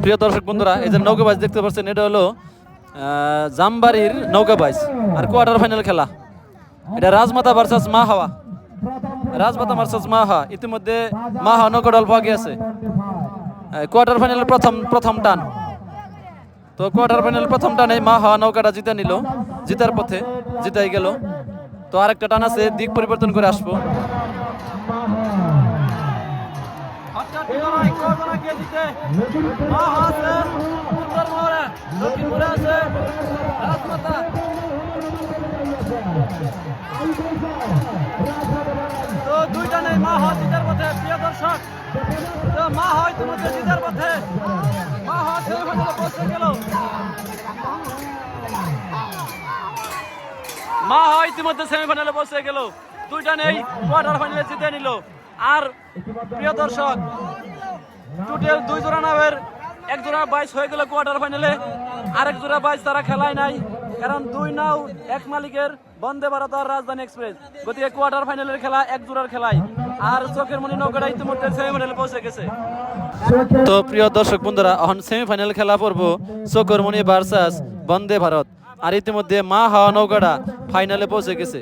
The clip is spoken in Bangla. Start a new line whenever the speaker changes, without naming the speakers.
প্রিয় দর্শক বন্ধুরা, এই যে নৌকা বাইচ দেখতে পাচ্ছেন, এটা হলো জামবাড়ির নৌকা বাইচ আর কোয়ার্টার ফাইনাল খেলা। এটা রাজমাতা ভার্সাস মা হাওয়া। রাজমাতা ভার্সাস মা হাওয়া, ইতিমধ্যে মা হাওয়া নৌকা দল আগে আছে। কোয়ার্টার ফাইনালের প্রথম টান। তো কোয়ার্টার ফাইনাল প্রথম টানে মা হাওয়া নৌকাটা জিতে নিল, জিতার পথে জিতাই গেল। তো আরেকটা টান আছে, দিক পরিবর্তন করে আসবো।
তো দুইটা নেই, মা হাওয়া জিতার পথে। প্রিয় দর্শক, তো মা হাওয়া ইতিমধ্যে জিতার পথে। মা হাওয়া সেমিফাইনালে পৌঁছে গেল। মা হাওয়া ইতিমধ্যে সেমিফাইনালে পৌঁছে গেল। দুইটা নেই, কোয়ার্টার ফাইনালে জিতে নিল। আর প্রিয় দর্শক, টোটাল 2 জোড়া নামের 1 জোড়া বাইচ হয়ে গেল কোয়ার্টার ফাইনালে। আরেক জোড়া বাইচ তারা খেলায় নাই, কারণ 2 নাও এক মালিকের, বন্দে ভারত আর রাজধানী এক্সপ্রেস। গতিকে কোয়ার্টার ফাইনালের খেলা 1 জোড়ার খেলায়। আর চোখের মনি নৌকাটা ইতিমধ্যে সেমিফাইনালে পৌঁছে গেছে।
তো প্রিয় দর্শক বন্ধুরা, এখন সেমিফাইনাল খেলা পড়বো চকরমণি ভার্সাস বন্দে ভারত। আর ইতিমধ্যে মা হাওয়া নৌকাটা ফাইনালে পৌঁছে গেছে।